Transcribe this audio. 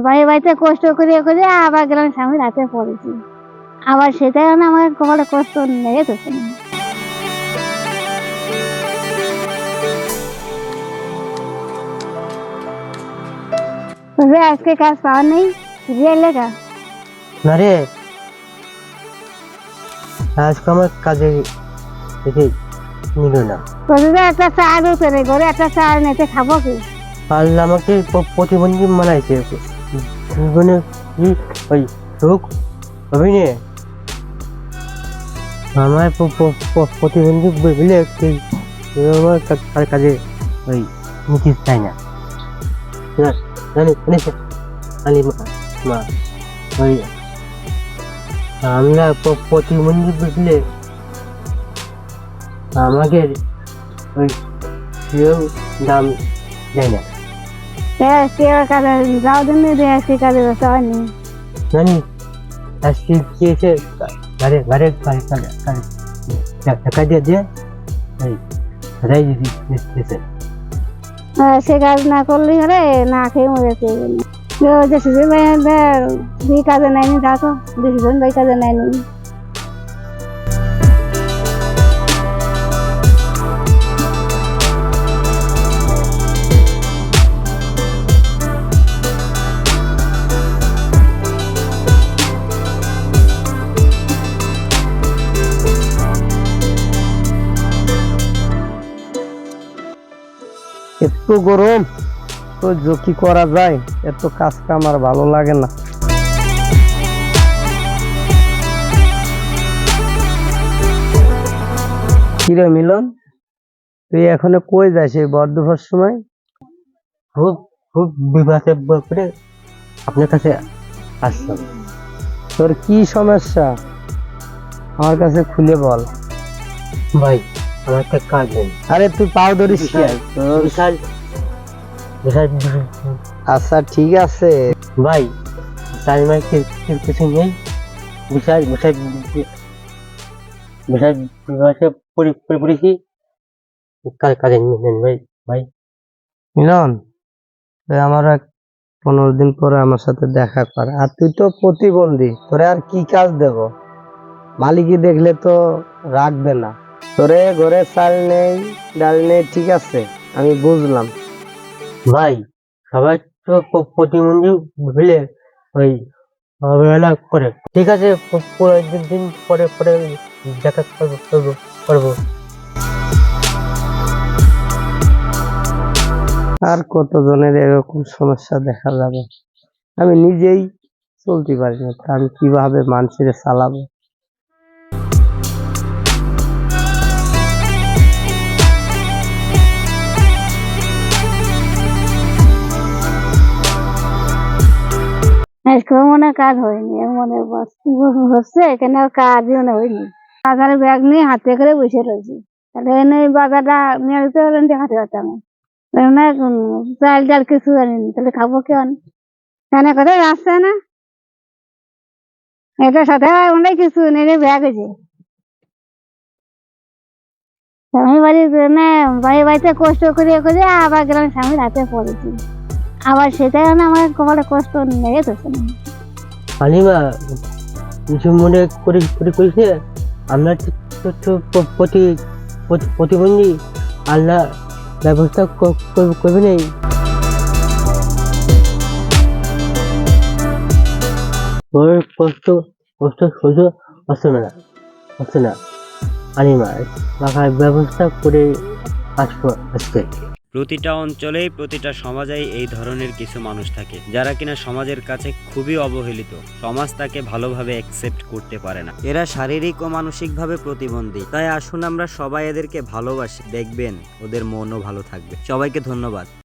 বাড়ি বাড়িতে কষ্ট করে করে আবার গেলাম স্বামীর হাতে পড়েছি, আবার সেটাই আমার কপালে কষ্ট লেগে তো। আজকে কাজ পাওয়া নেই, লেখা না রে, আজকে আমার কাজে নিল না। একটা চা দিতে রে, ঘরে একটা চা নিতে খাবো কি? আল্লাহ আমাকে প্রতিবন্ধী মানাইছে, জীবনে ওই সুখ অভিনয় আমার প্রতিবন্ধী বলে আমার কাজে ওই নিতে চাই না। মা ওই আমরা প্রতিবন্ধী বুঝলে আমাকে ওই কেউ দাম দেয় না। কাজে যাও দিন আজকে কাজে ব্যস্ত হয়নি, জানি আজকে কি এসে ঘরে ঘরে টাকা দিয়ে দিয়ে সে কাজ না করলে হলে না খেয়ে মরেছে। দুই কাজে নেয়নি, দেখো ডিসিশন দুই কাজে নেয়নি। এত গরম তো কি করা যায়, এত কাজ কাম আর ভালো লাগে না। কিরে মিলন, তুই এখন কই যাস এই বর্ধমানের সময়? খুব খুব বিপদে পড়ে আপনার কাছে আসলাম। তোর কি সমস্যা আমার কাছে খুলে বল। ভাই আমার একটা কাজ নেই। আরে তুই পাও ধরিস কি? বিশাল বিশাল আচ্ছা ঠিক আছে ভাই, চারিমাই কিছু নেই। বিশাল বিশাল বিশাল বিভাগে পড়েছি, কাজে নেন ভাই। ভাই মিলন, তুই আমার 15 দিন পরে আমার সাথে দেখা কর। আর তুই তো প্রতিবন্ধী, তোরে আর কি কাজ দেব? মালিকই দেখলে তো রাখবে না। তোরে ঘরে চাল নেই ডাল নেই, ঠিক আছে আমি বুঝলাম। ভাই সবাই তো প্রতিবন্ধী ভুলে ওই অবহেলা করে। ঠিক আছে, দিন পরে পরে দেখা করবো। আর কতজনের এরকম সমস্যা দেখা যাবে? আমি নিজেই চলতে পারি না, তা আমি কিভাবে মানুষের চালাবো? আজকে মনে কাজ হয়নি, মনে হচ্ছে এখানে আর কাজই মনে হয়নি। বাজারে ব্যাগ নিয়ে হাতে করে বসে রয়েছি, তাহলে এনে বাজারটা নিয়ে যেতে পারলেন দেখাতে পারতাম না। চাল ডাল কিছু জানিনি, তাহলে খাবো কেন? এখানে কোথায় আসছে না, এটার সাথে অনেক কিছু নেই, ব্যাগ হয়েছে। স্বামী বাড়ি বাড়িতে কষ্ট করে করে আবার গেলাম স্বামীর হাতে পড়েছি, আবার সেটাই আমার কপালে কষ্ট লেগে তো। হালিমা কিছু মনে করেছে আমরা প্রতিবন্ধী, আল্লাহ ব্যবস্থা করবে নেই। ওর কষ্ট কষ্ট সহ্য হচ্ছে না হালিমা, ব্যবস্থা করে আসবো আজকে। প্রতিটা অঞ্চলেই প্রতিটা সমাজেই এই ধরনের কিছু মানুষ থাকে যারা কিনা সমাজের কাছে খুবই অবহেলিত। সমাজ তাকে ভালোভাবে অ্যাকসেপ্ট করতে পারে না। এরা শারীরিক ও মানসিকভাবে প্রতিবন্ধী। তাই আসুন আমরা সবাই এদেরকে ভালোবাসি, দেখবেন ওদের মনও ভালো থাকবে। সবাইকে ধন্যবাদ।